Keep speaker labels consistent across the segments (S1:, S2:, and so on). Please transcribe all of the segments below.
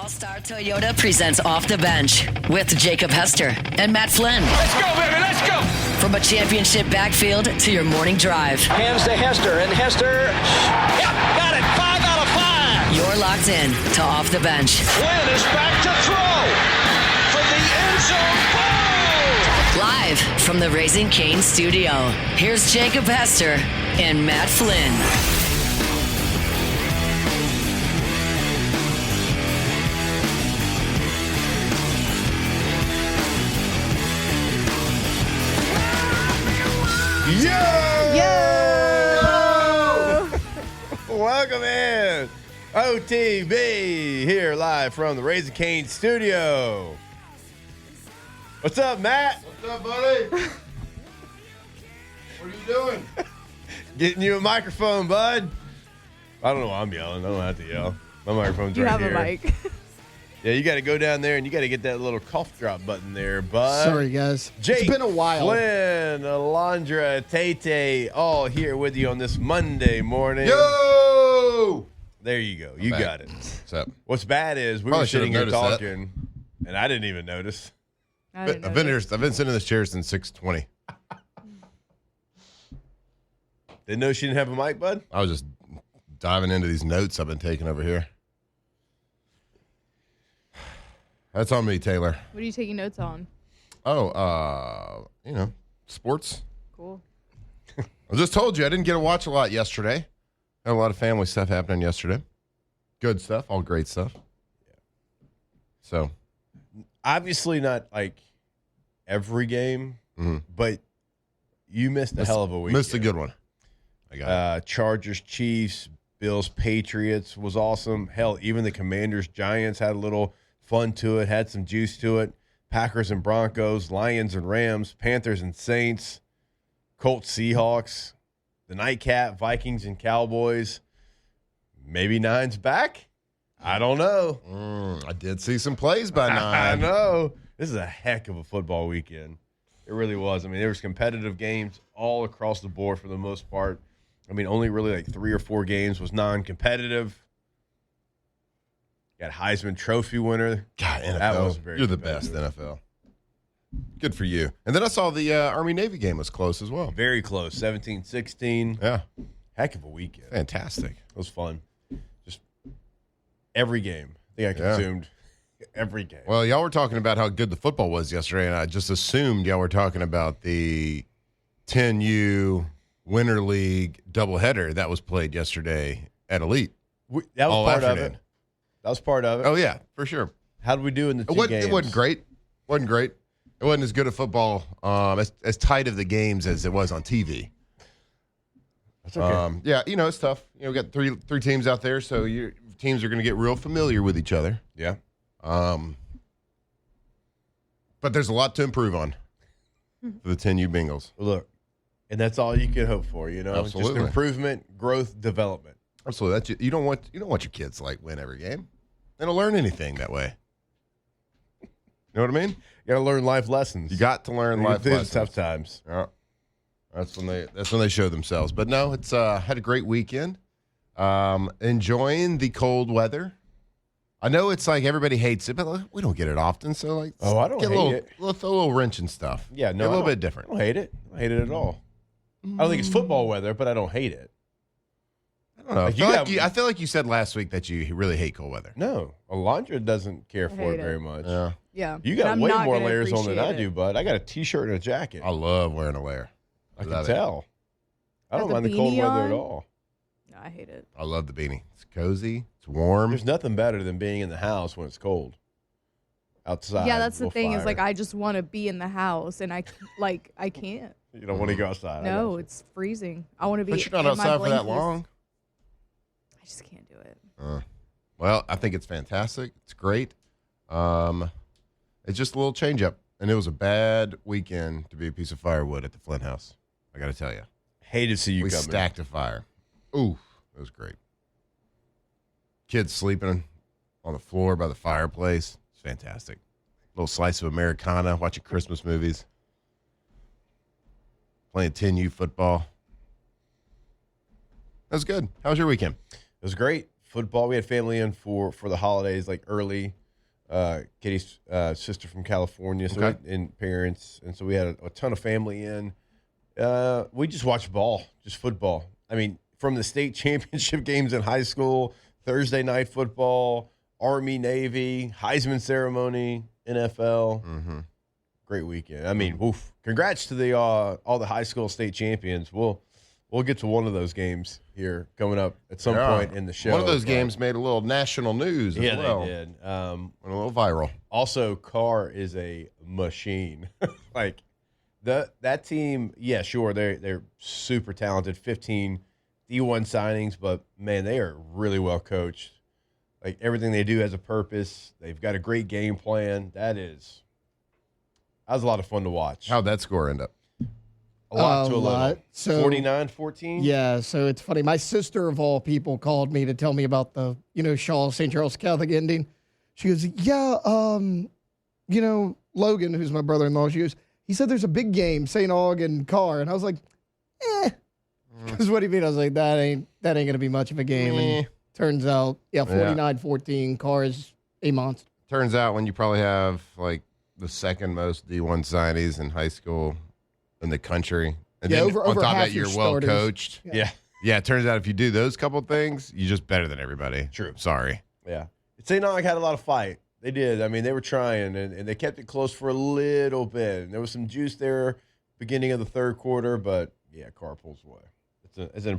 S1: All-Star Toyota presents Off the Bench with Jacob Hester and Matt Flynn.
S2: Let's go, baby, let's go!
S1: From a championship backfield to your morning drive.
S2: Hands to Hester, and Hester, yep, got it, 5 out of 5!
S1: You're locked in to Off the Bench.
S2: Flynn is back to throw from the end zone. Boom!
S1: Live from the Raising Cane studio, here's Jacob Hester and Matt Flynn.
S3: Yo! Welcome in. OTB here live from the Raising Cane studio. What's up, Matt?
S4: What's up, buddy? What are you doing?
S3: Getting you a microphone, bud. I don't know why I'm yelling. I don't have to yell. My microphone's right here.
S5: You have a mic.
S3: Yeah, you got to go down there and you got to get that little cough drop button there, bud.
S4: Sorry, guys.
S3: Jake,
S4: it's been a while.
S3: Flynn, Alondra, Tate, all here with you on this Monday morning.
S4: Yo!
S3: There you go. You got it.
S4: What's up?
S3: What's bad is we
S4: Probably
S3: were sitting
S4: should've
S3: here
S4: noticed
S3: talking, and I didn't even notice.
S4: I've been here. I've been sitting in this chair since 6:20.
S3: Didn't know she didn't have a mic, bud?
S4: I was just diving into these notes I've been taking over here. That's on me, Taylor.
S5: What are you taking notes on?
S4: Oh, sports.
S5: Cool.
S4: I just told you I didn't get to watch a lot yesterday. Had a lot of family stuff happening yesterday. Good stuff, all great stuff. Yeah. So,
S3: obviously not like every game, but you missed a hell of a week.
S4: Missed a good one. I got it.
S3: Chargers, Chiefs, Bills, Patriots was awesome. Hell, even the Commanders, Giants had a little fun to it, had some juice to it. Packers and Broncos, Lions and Rams, Panthers and Saints, Colts, Seahawks, the nightcap, Vikings and Cowboys. Maybe Nine's back? I don't know.
S4: I did see some plays by Nine.
S3: I know. This is a heck of a football weekend. It really was. I mean, there was competitive games all across the board for the most part. I mean, only really like 3 or 4 games was non-competitive. Got Heisman Trophy winner.
S4: God, NFL.
S3: That was very
S4: You're the best, NFL. Good for you. And then I saw the Army-Navy game was close as well.
S3: Very close, 17-16.
S4: Yeah.
S3: Heck of a weekend.
S4: Fantastic.
S3: It was fun. Just every game. I think I consumed every game.
S4: Well, y'all were talking about how good the football was yesterday, and I just assumed y'all were talking about the 10U Winter League doubleheader that was played yesterday at Elite.
S3: That was
S4: all
S3: part
S4: afternoon.
S3: of it. That was part of it.
S4: Oh, yeah, for sure.
S3: How did we do in the two games?
S4: It wasn't great. It wasn't as good a football, as tight of the games as it was on TV.
S3: That's okay.
S4: Yeah, it's tough. We got three teams out there, so your teams are going to get real familiar with each other.
S3: Yeah.
S4: But there's a lot to improve on for the 10U Bengals.
S3: Look, and that's all you can hope for,
S4: Absolutely.
S3: Just improvement, growth, development.
S4: Absolutely. You don't want your kids to win every game. They don't learn anything that way. You know what I mean?
S3: You got to learn life lessons.
S4: You got to learn life lessons.
S3: Tough times.
S4: Yeah. That's when they show themselves. But no, it's had a great weekend. Enjoying the cold weather. I know it's like everybody hates it, but we don't get it often. So
S3: I don't hate it.
S4: Throw a little wrench and stuff.
S3: Yeah, no,
S4: get a little bit different.
S3: I don't hate it. I don't hate it at all. I don't think it's football weather, but I don't hate it.
S4: I don't know. I feel like you said last week that you really hate cold weather.
S3: No, Alondra doesn't care for it
S5: hate
S3: very
S5: it.
S3: much.
S5: Yeah.
S3: You got
S5: I'm
S3: way
S5: not
S3: more
S5: gonna
S3: layers on than I
S5: appreciate
S3: do,
S5: it.
S3: bud. I got a T-shirt and a jacket.
S4: I love wearing a layer.
S3: I can
S4: love it.
S3: tell. I don't
S5: Got
S3: mind
S5: the
S3: the cold
S5: beanie
S3: weather at
S5: on?
S3: all.
S5: No, I hate it.
S4: I love the beanie. It's cozy. It's warm.
S3: There's nothing better than being in the house when it's cold. Outside.
S5: Yeah, that's the
S3: with
S5: thing.
S3: fire.
S5: Is I just want to be in the house, and I can't.
S3: You don't want to go outside.
S5: No, it's freezing. I want to be.
S4: But you're not
S5: in my
S4: outside for that
S5: blankies.
S4: long.
S5: I just can't do it.
S4: Well, I think it's fantastic. It's great. It's just a little change up. And it was a bad weekend to be a piece of firewood at the Flint house. I got to tell you.
S3: Hate to see you
S4: We
S3: coming.
S4: stacked a fire. Ooh, it was great. Kids sleeping on the floor by the fireplace. It's fantastic. Little slice of Americana, watching Christmas movies. Playing 10U football. That was good. How was your weekend?
S3: It was great. football. We had family in for the holidays, like early. Katie's sister from California, so and parents, and so we had a ton of family in. We just watched ball, just football. I mean, from the state championship games in high school, Thursday night football, Army, Navy, Heisman ceremony, NFL.
S4: Mm-hmm.
S3: Great weekend. I mean, woof. Congrats to all the high school state champions. We'll get to one of those games here coming up at some point in the show.
S4: One of those games made a little national news as well.
S3: They did.
S4: Went a little viral.
S3: Also, Carr is a machine. Like that team, yeah, sure, they're super talented. 15 D1 signings, but man, they are really well coached. Like everything they do has a purpose. They've got a great game plan. That was a lot of fun to watch.
S4: How'd that score end up?
S3: A lot to a
S6: lot.
S3: little.
S6: So
S3: 49-14?
S6: Yeah, so it's funny. My sister, of all people, called me to tell me about the, Shaw St. Charles Catholic ending. She goes, yeah, Logan, who's my brother-in-law, she goes, he said there's a big game, St. Aug and Carr. And I was like, Because what do you mean? I was like, that ain't going to be much of a game. And turns out, 49-14, Carr is a monster.
S4: Turns out when you probably have, like, the second most D1 signees in high school in the country. And then
S6: over
S4: on top of
S6: half
S4: that,
S6: your
S4: you're well
S6: starters.
S4: coached.
S3: Yeah.
S4: Yeah, it turns out if you do those couple things, you're just better than everybody.
S3: True.
S4: Sorry.
S3: Yeah. St. Aug had a lot of fight. They did. I mean, they were trying, and they kept it close for a little bit. And there was some juice there beginning of the third quarter, but, yeah, Carr pulls away. It's an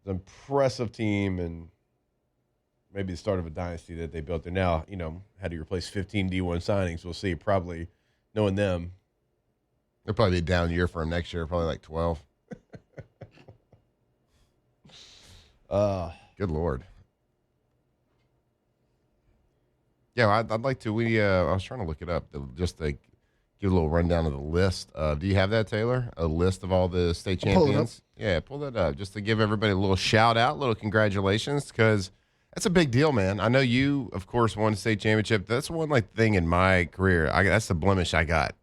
S3: impressive team, and maybe the start of a dynasty that they built. And now, how do you replace 15 D1 signings? We'll see. Probably knowing them.
S4: It'll probably be a down year for him next year, probably like 12. Good Lord. Yeah, I'd like to. I was trying to look it up just to give a little rundown of the list. Do you have that, Taylor? A list of all the state champions? Yeah, pull that up just to give everybody a little shout out, a little congratulations, because that's a big deal, man. I know you, of course, won a state championship. That's one thing in my career. That's the blemish I got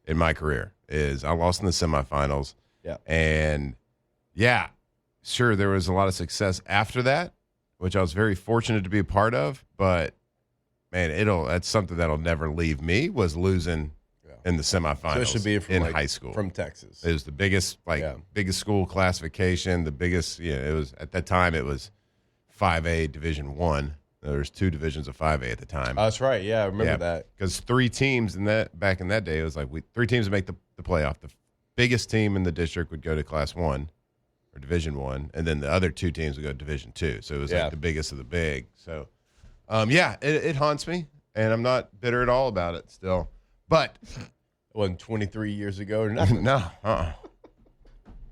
S4: in my career is I lost in the semifinals.
S3: Yeah,
S4: and yeah. Sure, there was a lot of success after that, which I was very fortunate to be a part of. But man, that's something that'll never leave me. Was losing in the semifinals,
S3: especially being from
S4: high school
S3: from Texas.
S4: It was the biggest biggest school classification. The biggest, it was at that time. It was 5A Division I. There was 2 divisions of 5A at the time.
S3: That's right. Yeah, I remember that.
S4: Because 3 teams back in that day, it was like 3 teams would make the playoff. The biggest team in the district would go to Class 1. Or Division I, and then the other 2 teams would go to Division II. So it was like the biggest of the big. So, it haunts me, and I'm not bitter at all about it still. But
S3: it wasn't 23 years ago or nothing.
S4: No.
S6: All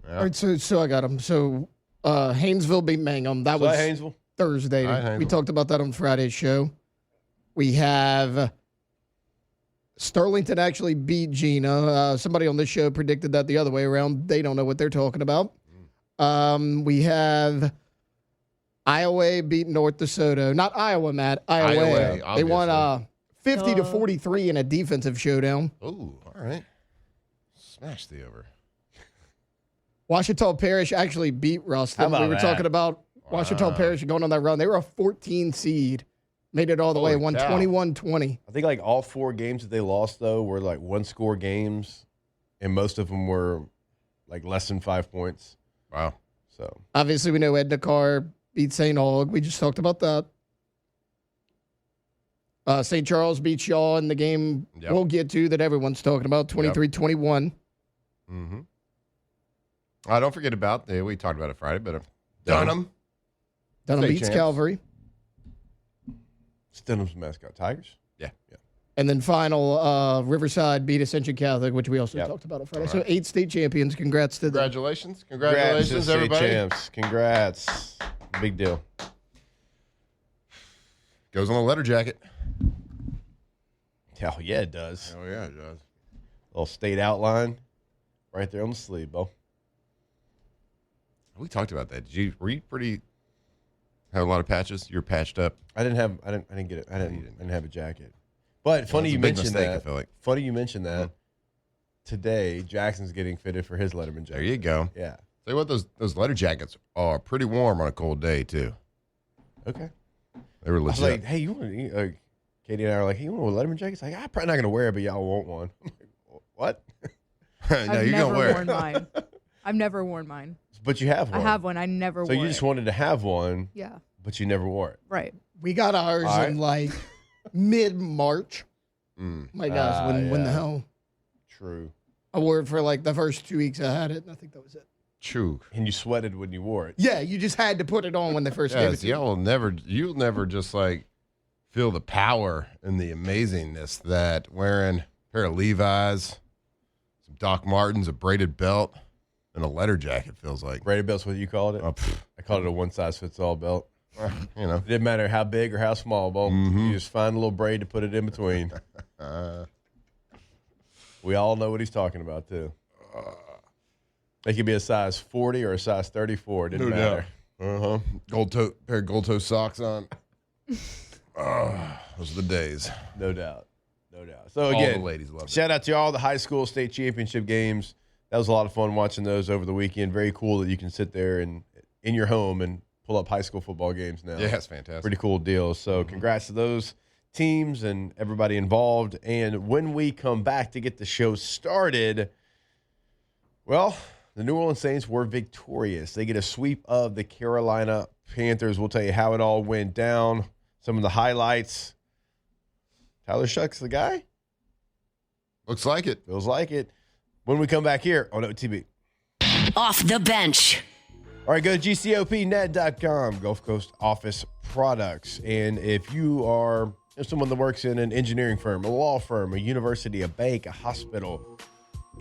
S6: right, so I got them. So Haynesville beat Mangum. That was
S3: Haynesville.
S6: Thursday.
S4: Haynesville.
S6: We talked about that on Friday's show. We have Sterlington actually beat Gina. Somebody on this show predicted that the other way around. They don't know what they're talking about. We have Iowa beat North DeSoto. Not Iowa, Matt. Iowa. They won 50-43 in a defensive showdown.
S4: Oh, all right. Smash the over.
S6: Washita Parish actually beat Ruston. We were talking about Washita Parish going on that run. They were a 14 seed. Made it all the way. Won 21-20.
S3: I think all 4 games that they lost, though, were 1-score games, and most of them were less than 5 points.
S4: Wow.
S3: So
S6: obviously we know Edna Carr beat St. Aug. We just talked about that. St. Charles beat Shaw in the game we'll get to that everyone's talking about, 23-21.
S4: Mm-hmm. Don't forget about, we talked about it Friday, but Dunham.
S6: Dunham beats
S4: champs.
S6: Calvary.
S3: Stenham's mascot, Tigers.
S4: Yeah.
S6: And then final, Riverside beat Ascension Catholic, which we also talked about on Friday. So 8 state champions. Congrats to them.
S4: Congratulations,
S3: Congrats to state
S4: everybody.
S3: champs. Congrats. Big deal.
S4: Goes on the letter jacket.
S3: Oh, yeah, it does.
S4: Oh, yeah, it does.
S3: Little state outline right there on the sleeve, Bo.
S4: We talked about that. Were you pretty have a lot of patches? You're patched up.
S3: I didn't get it. I didn't have a jacket. But funny you mentioned
S4: mistake,
S3: that.
S4: I feel like.
S3: Funny you mentioned that. Today, Jackson's getting fitted for his Letterman jacket.
S4: There you go.
S3: Yeah.
S4: Tell you what, those letter jackets are pretty warm on a cold day too.
S3: Okay.
S4: They were
S3: I was
S4: legit.
S3: like, hey, you want to? Katie and I are like, hey, you want a Letterman jacket? It's like, I'm probably not gonna wear it, but y'all want one. I'm like, what?
S4: no,
S5: I've
S4: you're
S5: never
S4: gonna wear
S5: worn
S4: it.
S5: mine. I've never worn mine.
S3: But you have one.
S5: I have one. I never
S3: So
S5: wore
S3: you just
S5: it.
S3: wanted to have one,
S5: Yeah.
S3: but you never wore it.
S5: Right.
S6: We got ours
S3: All right.
S6: in like mid-March. My gosh, when the
S3: yeah.
S6: hell?
S3: True.
S6: I wore it for like the first 2 weeks I had it, and I think that was it.
S4: True.
S3: And you sweated when you wore it.
S6: Yeah, you just had to put it on when they first gave it
S4: Yes,
S6: to you.
S4: you'll never just like feel the power and the amazingness that wearing a pair of Levi's, some Doc Martens, a braided belt, and a leather jacket feels like.
S3: Braided belt's what you called it?
S4: Oh, pff,
S3: I called it a one-size-fits-all belt.
S4: you know.
S3: It didn't matter how big or how small, Bo. You just find a little braid to put it in between. We all know what he's talking about, too. They could be a size 40 or a size 34. It didn't
S4: No
S3: matter.
S4: doubt. Pair of gold toe socks on. Those are the days.
S3: No doubt. No doubt. So,
S4: All
S3: again,
S4: the ladies loved it.
S3: shout out to all the high school state championship games. That was a lot of fun watching those over the weekend. Very cool that you can sit there and in your home and pull up high school football games now.
S4: Yeah, it's fantastic.
S3: Pretty cool deal. So congrats to those teams and everybody involved. And when we come back to get the show started, well, the New Orleans Saints were victorious. They get a sweep of the Carolina Panthers. We'll tell you how it all went down, some of the highlights. Tyler Shough's the guy?
S4: Looks like it.
S3: Feels like it. When we come back here on OTB.
S1: Off the bench.
S3: All right, go to gcopnet.com, Gulf Coast Office Products. And if you are someone that works in an engineering firm, a law firm, a university, a bank, a hospital,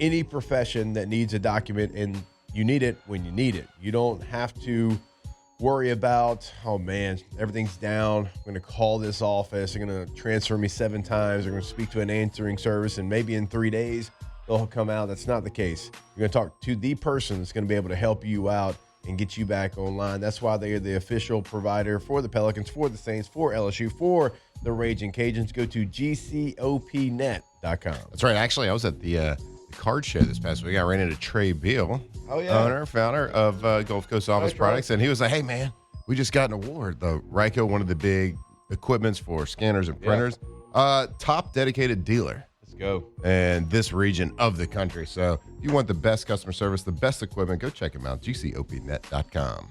S3: any profession that needs a document, and you need it when you need it. You don't have to worry about, oh man, everything's down. I'm going to call this office. They're going to transfer me 7 times. They're going to speak to an answering service, and maybe in 3 days they'll come out. That's not the case. You're going to talk to the person that's going to be able to help you out and get you back online. That's why they are the official provider for the Pelicans, for the Saints, for LSU, for the Raging Cajuns. Go to gcopnet.com.
S4: That's right. Actually, I was at the card show this past week. I ran into Trey Beal, owner, founder of Gulf Coast Office Products, and he was like, hey, man, we just got an award. The RICO, one of the big equipments for scanners and printers, top dedicated dealer.
S3: Let's go.
S4: And this region of the country. So if you want the best customer service, the best equipment, go check them out, gcopnet.com.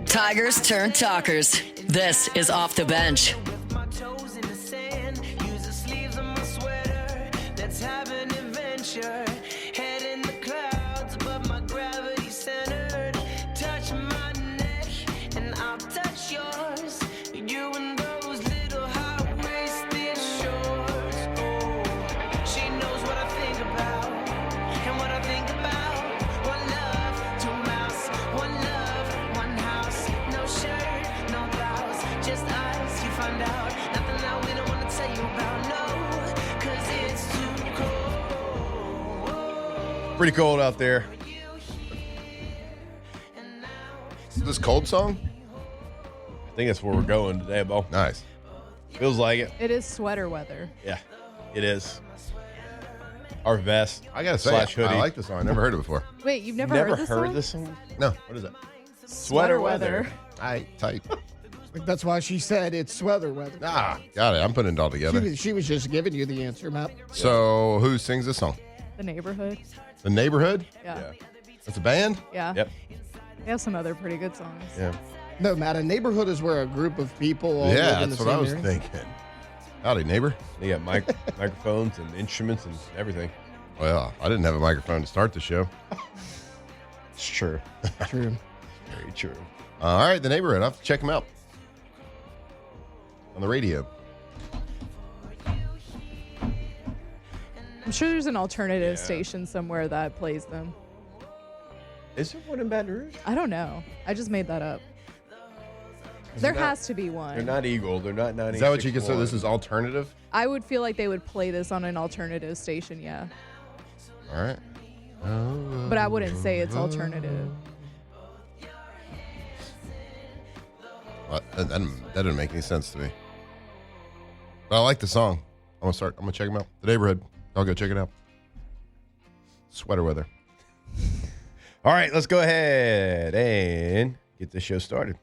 S1: Tigers turn talkers. This is Off the Bench.
S3: Pretty cold out there.
S4: This cold song?
S3: I think that's where we're going today, Bo.
S4: Nice.
S3: Feels like it.
S5: It is sweater weather.
S3: Yeah, it is. Our vest.
S4: I gotta say,
S3: slash hoodie.
S4: I like this song. I never heard it before.
S5: Wait, you've never
S3: Never
S5: heard this
S3: heard
S5: song?
S3: this song?
S4: No, what is that?
S3: Sweater weather.
S4: Tight.
S6: Like, that's why she said it's sweater weather.
S4: Ah, got it. I'm putting it all together.
S6: She was just giving you the answer, Matt.
S4: So who sings this song?
S5: The Neighborhood.
S4: The Neighborhood?
S5: Yeah.
S4: That's a band?
S5: Yeah.
S3: Yep.
S5: They have some other pretty good songs.
S3: Yeah.
S6: No, Matt, a neighborhood is where a group of people all
S4: Yeah,
S6: live in the
S4: that's what I
S6: same
S4: was
S6: area.
S4: thinking. Howdy, neighbor.
S3: They got microphones and instruments and everything.
S4: Well, I didn't have a microphone to start the show.
S3: It's true.
S6: True.
S3: Very true.
S4: All right, the Neighborhood. I'll have to check them out on the radio.
S5: I'm sure there's an alternative station somewhere that plays them.
S3: Is there one in Baton Rouge?
S5: I don't know. I just made that up. There has to be one.
S3: They're not Eagle. They're not 96.
S4: Is that what you consider this is alternative?
S5: I would feel like they would play this on an alternative station, yeah.
S4: All right.
S5: But I wouldn't say it's alternative.
S4: That didn't make any sense to me. But I like the song. I'm gonna check them out. The Neighborhood. I'll go check it out. Sweater weather.
S3: All right, let's go ahead and get this show started.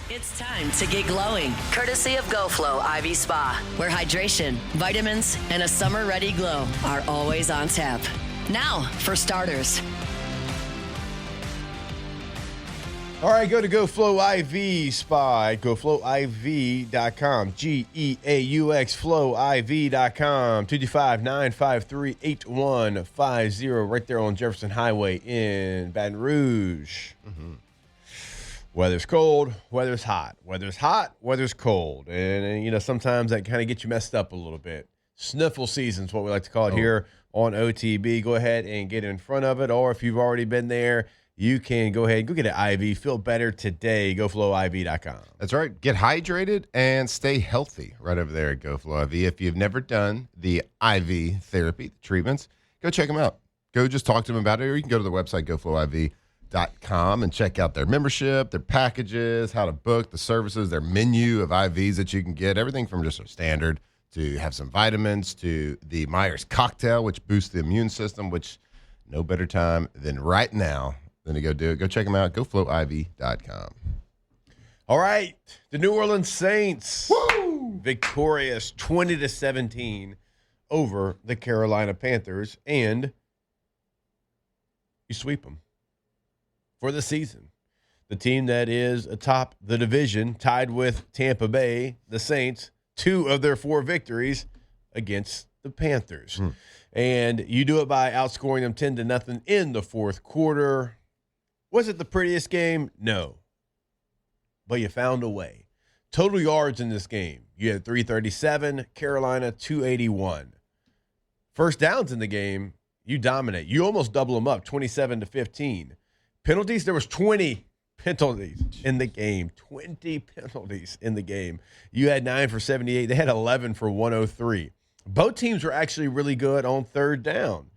S1: It's time to get glowing, courtesy of GoFlow IV Spa, where hydration, vitamins, and a summer-ready glow are always on tap. Now, for starters.
S3: All right, go to GoFlow IV Spa at GoFlowIV.com. GEAUX FlowIV.com. 225-953-8150 right there on Jefferson Highway in Baton Rouge. Mm-hmm. Weather's cold, weather's hot. Weather's hot, weather's cold. And sometimes that kind of gets you messed up a little bit. Sniffle season's what we like to call it here on OTB. Go ahead and get in front of it. Or if you've already been there, you can go ahead and go get an IV. Feel better today. GoFlowIV.com.
S4: That's right. Get hydrated and stay healthy right over there at GoFlow IV. If you've never done the IV therapy, the treatments, go check them out. Go just talk to them about it, or you can go to the website, GoFlowIV.com, and check out their membership, their packages, how to book, the services, their menu of IVs that you can get, everything from just a standard to have some vitamins to the Myers cocktail, which boosts the immune system, which no better time than right now than to go do it. Go check them out, GoFlowIV.com.
S3: All right, the New Orleans Saints, victorious 20-17 over the Carolina Panthers, and you sweep them for the season. The team that is atop the division, tied with Tampa Bay, the Saints, 2 of their 4 victories against the Panthers. And you do it by outscoring them 10-0 in the fourth quarter. Was it the prettiest game? No. But you found a way. Total yards in this game, you had 337, Carolina 281. First downs in the game, you dominate. You almost double them up, 27-15. Penalties, there was 20 penalties in the game. 20 penalties in the game. You had 9 for 78. They had 11 for 103. Both teams were actually really good on third down.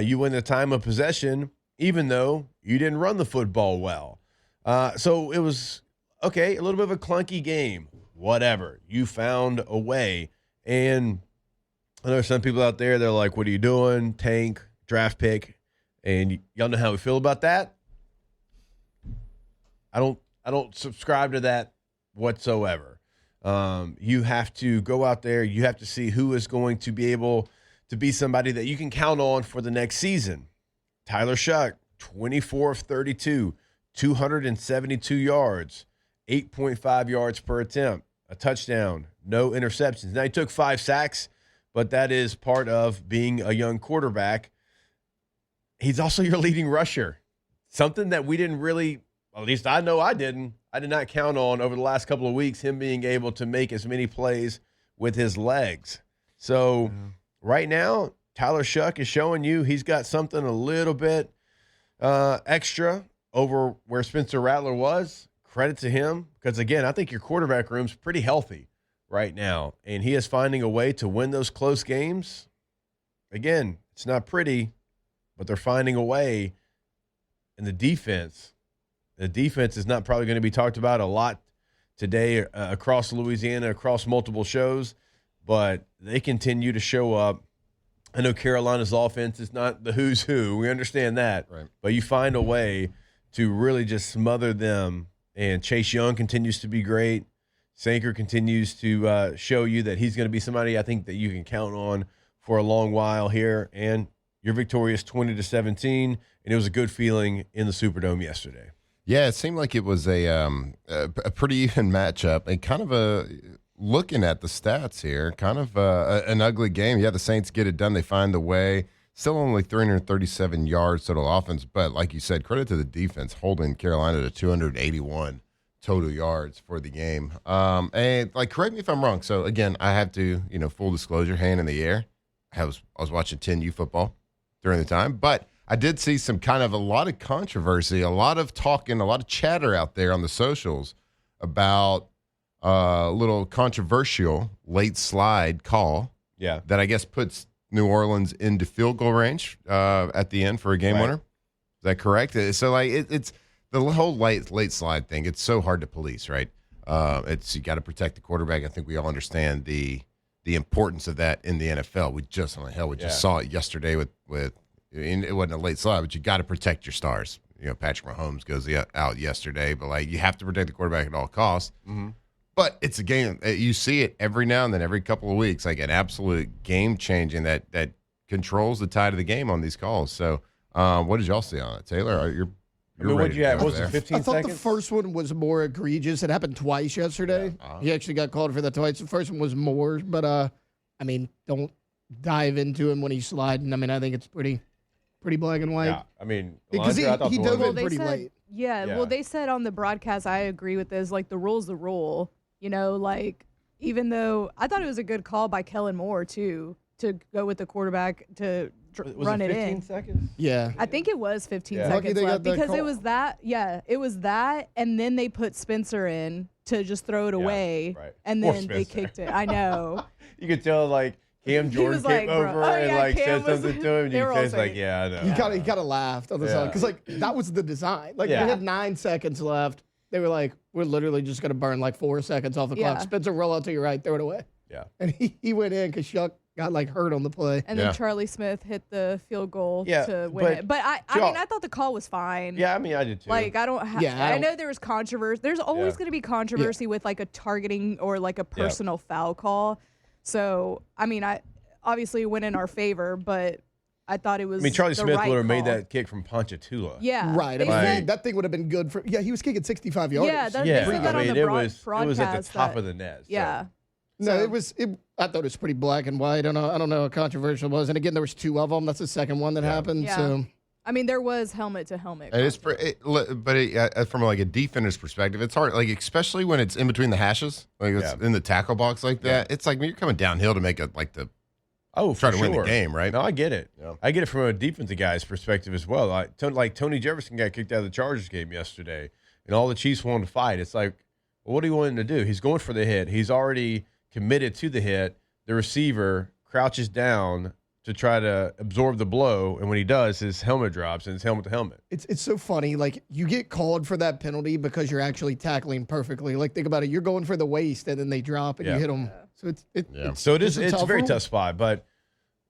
S3: You win the time of possession, even though you didn't run the football well. So it was, okay, a little bit of a clunky game. Whatever. You found a way. And I know some people out there, they're like, what are you doing? Tank, draft pick. And y'all know how we feel about that. I don't subscribe to that whatsoever. You have to go out there. You have to see who is going to be able to be somebody that you can count on for the next season. Tyler Shough, 24 of 32, 272 yards, 8.5 yards per attempt, a touchdown, no interceptions. Now, he took 5 sacks, but that is part of being a young quarterback. He's also your leading rusher, something that we didn't really, at least I know I did not count on over the last couple of weeks, him being able to make as many plays with his legs. So right now, Tyler Shough is showing you he's got something a little bit extra over where Spencer Rattler was. Credit to him, because, again, I think your quarterback room's pretty healthy right now, and he is finding a way to win those close games. Again, it's not pretty, but they're finding a way. And the defense is not probably going to be talked about a lot today across Louisiana, across multiple shows, but they continue to show up. I know Carolina's offense is not the who's who. We understand that.
S4: Right.
S3: But you find a way to really just smother them. And Chase Young continues to be great. Sanker continues to show you that he's going to be somebody I think that you can count on for a long while here. And you're victorious 20-17, and it was a good feeling in the Superdome yesterday.
S4: Yeah, it seemed like it was a pretty even matchup, and kind of looking at the stats here, kind of an ugly game. Yeah, the Saints get it done. They find the way. Still only 337 yards total offense, but like you said, credit to the defense holding Carolina to 281 total yards for the game. And correct me if I'm wrong. So again, I have to, full disclosure, hand in the air. I was watching 10U football during the time, but I did see some kind of a lot of controversy, a lot of talking, a lot of chatter out there on the socials about a little controversial late slide call.
S3: Yeah.
S4: That I guess puts New Orleans into field goal range at the end for a game winner. Is that correct? So it's the whole late slide thing. It's so hard to police, right? It's you got to protect the quarterback. I think we all understand the importance of that in the NFL. We just saw it yesterday with it wasn't a late slide, but you got to protect your stars. Patrick Mahomes goes out yesterday, but like you have to protect the quarterback at all costs. Mm-hmm. But it's a game. You see it every now and then, every couple of weeks, like an absolute game changing that controls the tide of the game on these calls. So, what did y'all see on it, Taylor? You're
S3: what'd you have? What was it, 15
S6: I thought
S3: seconds?
S6: the first one was more egregious. It happened twice yesterday. Yeah. He actually got called for that twice. The first one was more, but don't dive into him when he's sliding. I think it's pretty black and white.
S3: Yeah,
S6: because he dove in pretty late.
S5: Yeah, well, they said on the broadcast, I agree with this, like, the rule's the rule. Even though I thought it was a good call by Kellen Moore, too, to go with the quarterback to run it in.
S3: 15 seconds?
S6: Yeah.
S5: I think it was 15
S6: Lucky
S5: seconds
S6: they got
S5: left
S6: that
S5: because
S6: call.
S5: it was that, and then they put Spencer in to just throw it away,
S3: right.
S5: and
S3: Or
S5: then they
S3: Spencer.
S5: kicked it. I know.
S3: You could tell, like, Cam Jordan
S5: was
S3: came
S5: like, bro.
S3: over
S5: Oh,
S3: and,
S5: yeah,
S3: like,
S5: Cam
S3: said
S5: was-
S3: something to him, and
S5: they
S3: you
S5: were all
S3: said, like,
S5: saying-
S3: yeah, I know.
S6: He kind of laughed on the side because that was the design. Like
S3: Yeah.
S6: we had 9 seconds left. They were like, we're literally just gonna burn like 4 seconds off the
S5: Yeah.
S6: clock. Spencer, roll out to your right, throw it away.
S3: Yeah.
S6: And he went in because Shough got like hurt on the play.
S5: And then Charlie Smith hit the field goal
S3: Yeah,
S5: to win
S3: but
S5: it. But I thought the call was fine.
S3: Yeah, I did, too.
S5: Like, I don't have.
S6: Yeah, I
S5: I
S6: don't-
S5: know there was controversy. There's always
S3: Yeah.
S5: going to be controversy with like a targeting or like a personal foul call. So, I obviously it went in our favor, but I thought it was.
S3: Charlie
S5: the
S3: Smith
S5: right
S3: would have made
S5: call.
S3: that kick from Ponchatoula.
S5: Yeah.
S6: Right.
S5: They
S6: I mean,
S5: said,
S6: that thing would have been good for. Yeah, he was kicking 65 yards.
S5: yeah, they
S3: Yeah,
S5: said that on the
S3: it was
S5: broadcast.
S3: at the top of the net. So.
S5: Yeah.
S6: No,
S5: So-
S6: I thought it was pretty black and white. I don't know how controversial it was. And again, there was 2 of them. That's the second one that happened.
S5: Yeah.
S6: So
S5: There was helmet to helmet.
S4: And it's
S5: contact.
S4: from like a defender's perspective, it's hard, like especially when it's in between the hashes, like it's in the tackle box like that. It's like when you're coming downhill to make try to win the game, right?
S3: No, I get it.
S4: Yeah.
S3: I get it from a defensive guy's perspective as well. Like Tony Jefferson got kicked out of the Chargers game yesterday, and all the Chiefs wanted to fight. It's like, well, what do you want him to do? He's going for the hit. He's already committed to the hit. The receiver crouches down to try to absorb the blow, and when he does, his helmet drops, and it's helmet to helmet.
S6: it's so funny. Like you get called for that penalty because you're actually tackling perfectly. Like think about it. You're going for the waist, and then they drop, and you hit them. So it's
S3: It's a very
S6: rule.
S3: tough spot, but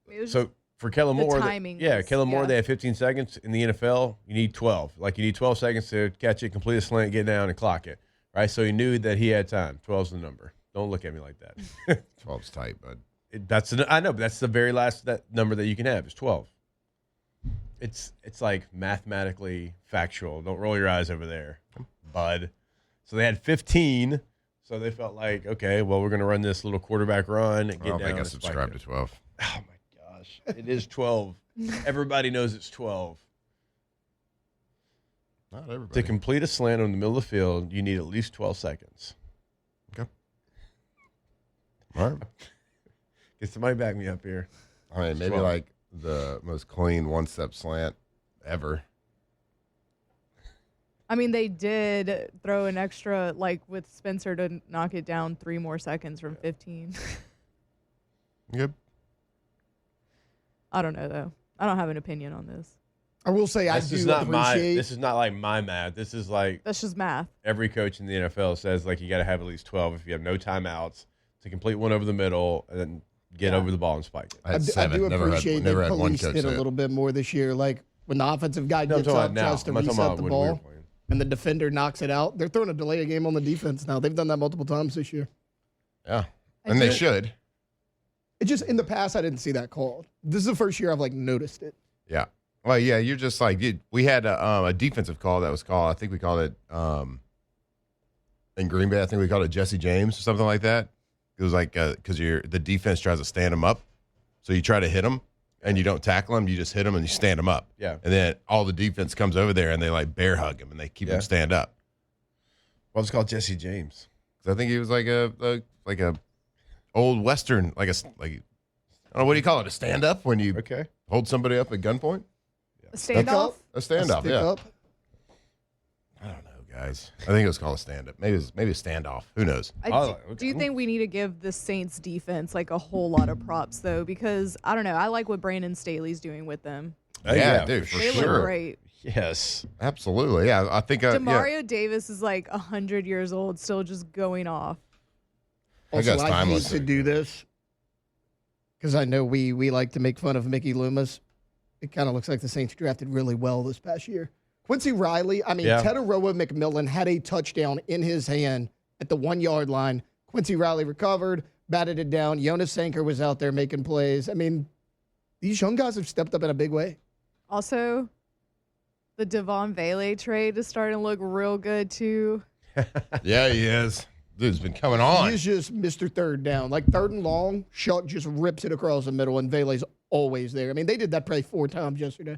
S5: It was
S3: so for Kellen
S5: the
S3: Moore,
S5: timing
S3: Kellen Moore,
S5: yeah.
S3: they have 15 seconds. In the NFL, you need 12. Like you need 12 seconds to catch it, complete a slant, get down, and clock it. Right? So he knew that he had time. 12's the number. Don't look at me like that.
S4: 12's tight, bud.
S3: I know, but that's the very last number that you can have is 12. It's like mathematically factual. Don't roll your eyes over there, bud. So they had 15. So they felt like, okay, well, we're going to run this little quarterback run. And
S4: I don't
S3: get
S4: think
S3: down
S4: I
S3: and
S4: subscribe to
S3: spike
S4: 12.
S3: it. Oh, my gosh. It is 12. Everybody knows it's 12.
S4: Not everybody.
S3: To complete a slant on the middle of the field, you need at least 12 seconds.
S4: Okay. All right.
S3: Get somebody back me up here.
S4: All right, maybe
S3: 12.
S4: like the most clean one-step slant ever.
S5: They did throw an extra, like with Spencer to knock it down 3 more seconds from 15.
S4: Good.
S5: I don't know though. I don't have an opinion on this.
S6: I will say
S3: This is not like my math. This is like
S5: That's just math.
S3: every coach in the NFL says like you got to have at least 12 if you have no timeouts to complete one over the middle and then get over the ball and spike it.
S4: I had
S6: I
S4: 7.
S6: do
S4: Never
S6: appreciate
S4: never
S6: they
S4: had one
S6: policed
S4: coach
S6: it
S4: say
S6: a
S4: it.
S6: little bit more this year. Like when the offensive guy
S3: No, I'm
S6: gets
S3: talking
S6: up,
S3: about now.
S6: tries to
S3: I'm not talking
S6: reset
S3: about
S6: the
S3: when we were
S6: ball,
S3: playing.
S6: and the defender knocks it out. They're throwing a delay of game on the defense now. They've done that multiple times this year.
S4: Yeah. And they should.
S6: It just in the past I didn't see that called. This is the first year I've like noticed it.
S4: Yeah. Well, yeah, you're just like, dude, we had a defensive call that was called, I think we called it in Green Bay, I think we called it Jesse James or something like that. It was like, because the defense tries to stand him up. So you try to hit him and you don't tackle him. You just hit him and you stand him up.
S3: Yeah.
S4: And then all the defense comes over there and they like bear hug him and they keep him stand up.
S3: Well, it's called Jesse James.
S4: 'Cause I think he was like a old Western, I don't know, what do you call it? A stand up when you
S3: Okay.
S4: hold somebody up at gunpoint?
S5: A standoff?
S4: A standoff,
S6: Stick
S4: yeah.
S6: up.
S4: I don't know, guys. I think it was called a stand-up. Maybe a standoff. Who knows?
S5: Do you think we need to give the Saints defense like a whole lot of props though? Because I don't know. I like what Brandon Staley's doing with them.
S4: Yeah, dude, for
S5: They
S4: sure.
S5: look great.
S3: Yes.
S4: Absolutely. Yeah, I think
S5: Demario Davis is like 100 years old, still just going off.
S6: Also,
S4: guy's
S6: I hate
S4: timeless.
S6: to do this because I know we like to make fun of Mickey Loomis. It kind of looks like the Saints drafted really well this past year. Quincy Riley, Tetaroa McMillan had a touchdown in his hand at the 1 yard line. Quincy Riley recovered, batted it down. Jonas Sanker was out there making plays. I mean, these young guys have stepped up in a big way.
S5: Also, the Devon Vele trade is starting to look real good, too.
S4: Yeah, he is. Dude's been coming on.
S6: He's just Mr. Third Down. Like 3rd and long, Shough just rips it across the middle, and Vele's always there. I mean, they did that probably 4 times yesterday.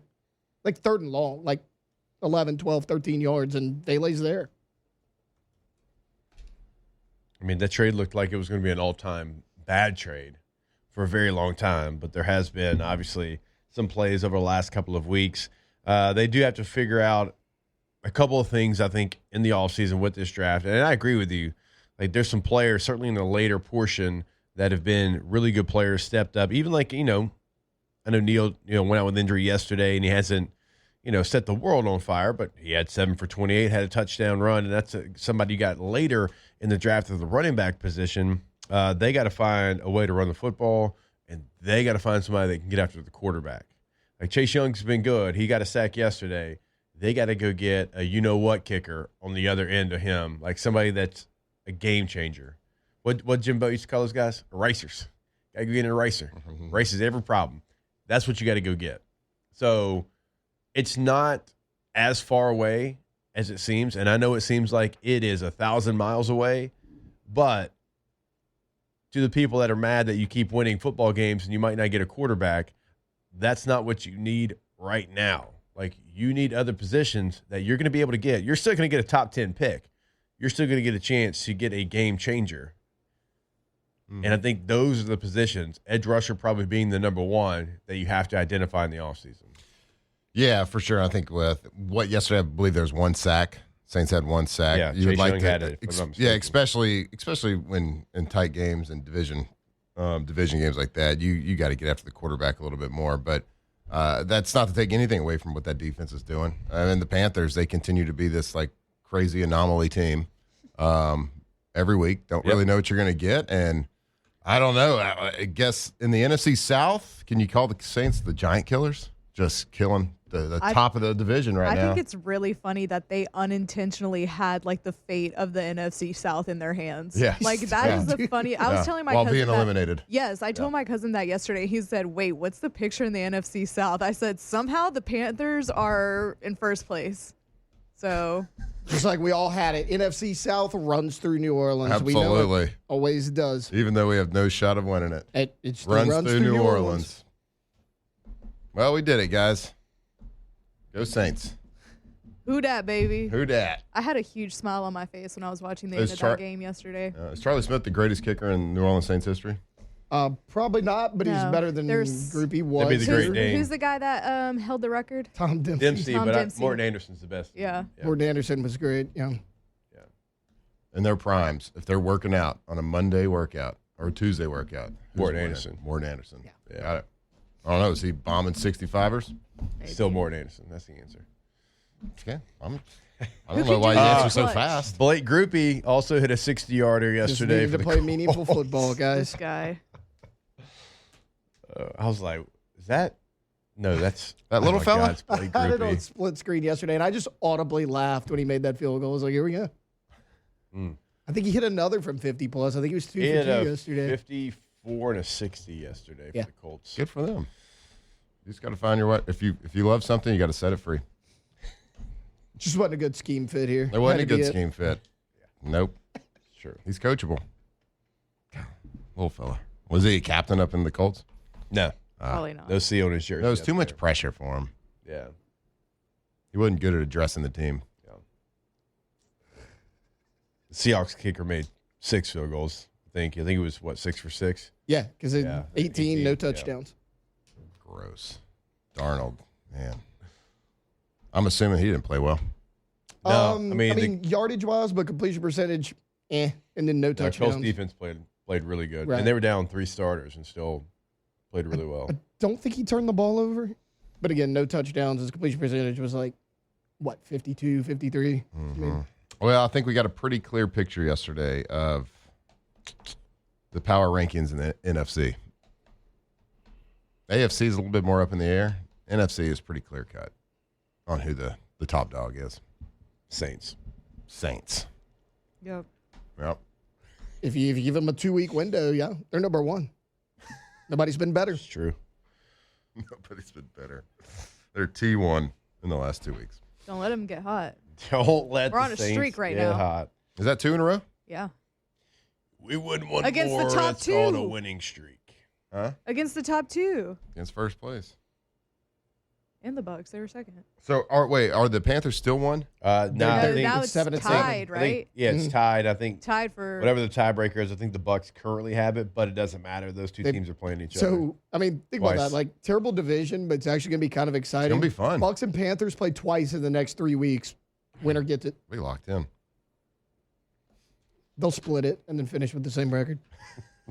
S6: Like 3rd and long, like 11, 12, 13 yards, and Vele's there.
S3: I mean, that trade looked like it was going to be an all-time bad trade for a very long time, but there has been, obviously, some plays over the last couple of weeks. They do have to figure out a couple of things, I think, in the offseason with this draft. And I agree with you. Like, there's some players, certainly in the later portion, that have been really good players, stepped up. Even like, I know Neal, went out with injury yesterday, and he hasn't, set the world on fire, but he had 7 for 28, had a touchdown run, and that's somebody you got later in the draft of the running back position. They got to find a way to run the football, and they got to find somebody that can get after the quarterback. Like Chase Young's been good. He got a sack yesterday. They got to go get a you-know-what kicker on the other end of him, like somebody that's a game changer. What Jimbo used to call those guys? Erasers. Got to go get an eraser. Erases every problem. That's what you got to go get. So it's not as far away as it seems, and I know it seems like it is 1,000 miles away, but to the people that are mad that you keep winning football games and you might not get a quarterback, that's not what you need right now. Like, you need other positions that you're going to be able to get. You're still going to get a top 10 pick. You're still going to get a chance to get a game changer. And I think those are the positions, edge rusher probably being the number one, that you have to identify in the offseason.
S4: Yeah, for sure. I think with what yesterday, I believe there was 1 sack. Saints had 1 sack.
S3: Yeah,
S4: you would
S3: Chase
S4: like
S3: Young
S4: to,
S3: had it, if I'm not mistaken.
S4: especially when in tight games and division games like that, you got to get after the quarterback a little bit more. But that's not to take anything away from what that defense is doing. I mean, the Panthers, they continue to be this like crazy anomaly team every week. Don't really know what you're going to get, and I don't know. I guess in the NFC South, can you call the Saints the giant killers? Just killing the top of the division now.
S5: I think it's really funny that they unintentionally had like the fate of the NFC South in their hands.
S4: Yes.
S5: Like that is the funny. I was telling my
S4: while
S5: cousin
S4: being
S5: that-
S4: eliminated.
S5: Yes, I told my cousin that yesterday. He said, "Wait, what's the picture in the NFC South?" I said, "Somehow the Panthers are in first place." So
S6: Just like we all had it. NFC South runs through New Orleans. We know it
S4: Absolutely.
S6: always does.
S4: Even though we have no shot of winning it.
S6: It still
S4: runs through New Orleans. Well, we did it, guys. Go Saints.
S5: who dat, baby?
S4: Who dat?
S5: I had a huge smile on my face when I was watching the end of that game yesterday.
S4: Is Charlie Smith the greatest kicker in New Orleans Saints history?
S6: Probably not, but he's
S5: No.
S6: better than Groupie was.
S3: That'd be the Great Dane.
S5: Who's the guy that held the record?
S6: Tom Dempsey.
S3: Dempsey,
S5: Tom
S3: but
S5: Dempsey.
S3: Morton Anderson's the best.
S5: Yeah.
S6: Gordon Anderson was great. Yeah.
S4: In their primes, if they're working out on a Monday workout or a Tuesday workout, who's
S3: Morton
S4: winning?
S3: Anderson.
S4: Morton Anderson.
S3: Yeah.
S4: Got it. I don't know. Is he bombing 65ers?
S3: Still Morton Anderson. That's the answer.
S4: Okay. I don't
S5: Who
S4: know
S5: can
S4: why
S5: do
S4: you
S5: that
S4: answer so
S5: clutch?
S4: fast.
S3: Blake Groupie also hit a 60-yarder
S6: Just
S3: yesterday
S6: needed
S3: for
S6: to
S3: the
S6: play
S3: Colts.
S6: meaningful football, guys.
S5: This guy.
S3: I was like, is that? No, that's
S4: That little
S3: my
S4: fella?
S3: God, it's Blake
S6: I had it on
S3: Groupie.
S6: split screen yesterday, and I just audibly laughed when he made that field goal. I was like, here we go. I think he hit another from 50 plus. I think he was 2
S3: He
S6: for
S3: hit
S6: 2
S3: a
S6: yesterday.
S3: 54 and a 60 yesterday
S6: Yeah.
S3: for the Colts.
S4: Good for them. You just got to find your way. If you love something, you got to set it free.
S6: Just wasn't a good scheme fit here.
S4: There wasn't a
S6: Had to
S4: good
S6: be it.
S4: scheme fit. Nope.
S3: Sure.
S4: He's coachable. Little fella. Was he a captain up in the Colts?
S3: No,
S5: Probably not.
S3: no C on his jersey.
S4: That was
S3: up
S4: too much
S3: there.
S4: pressure for him.
S3: Yeah.
S4: He wasn't good at addressing the team.
S3: The Seahawks kicker made 6 field goals. I think it was, 6 for 6?
S6: Yeah, because
S3: Yeah,
S6: 18, no
S3: 18,
S6: touchdowns.
S4: Gross. Darnold, man. I'm assuming he didn't play well.
S3: No,
S6: I mean yardage-wise, but completion percentage, and then no
S3: the Colts
S6: touchdowns.
S3: defense played really good.
S6: Right.
S3: And they were down 3 starters and still played really well.
S6: I don't think he turned the ball over. But again, no touchdowns. His completion percentage was like 52, 53. I mean,
S4: Well, I think we got a pretty clear picture yesterday of the power rankings in the NFC. AFC is a little bit more up in the air. NFC is pretty clear cut on who the top dog is.
S3: Saints.
S5: Yep.
S4: Yep.
S6: if you give them a 2-week window, yeah, they're number one. Nobody's been better.
S3: It's true.
S4: Nobody's been better. They're T1 in the last 2 weeks.
S5: Don't let them get hot.
S3: Don't let
S5: We're
S3: the
S5: on a
S3: Saints
S5: streak right
S3: get
S5: now.
S3: hot.
S4: Is that 2 in a row?
S5: Yeah.
S3: We wouldn't want
S5: Against the
S3: more.
S5: top
S3: That's called a
S5: two.
S3: winning streak.
S4: Huh?
S5: Against the top 2
S4: Against first place.
S5: and the Bucks, they were second.
S4: So, are the Panthers still one?
S3: No,
S6: They're-
S3: I think
S5: now
S6: it's
S5: it's
S6: 7-7.
S5: tied,
S3: I think-
S5: right?
S3: yeah, it's tied. I think
S5: Tied for
S3: whatever the tiebreaker is, I think the Bucks currently have it, but it doesn't matter. Those two
S6: They-
S3: teams are playing each other.
S6: So, I mean, think about
S3: Twice.
S6: that. Like, terrible division, but it's actually going to be kind of exciting.
S4: It's gonna be fun.
S6: Bucks and Panthers play twice in the next 3 weeks. Winner gets it.
S4: We locked in.
S6: They'll split it and then finish with the same record.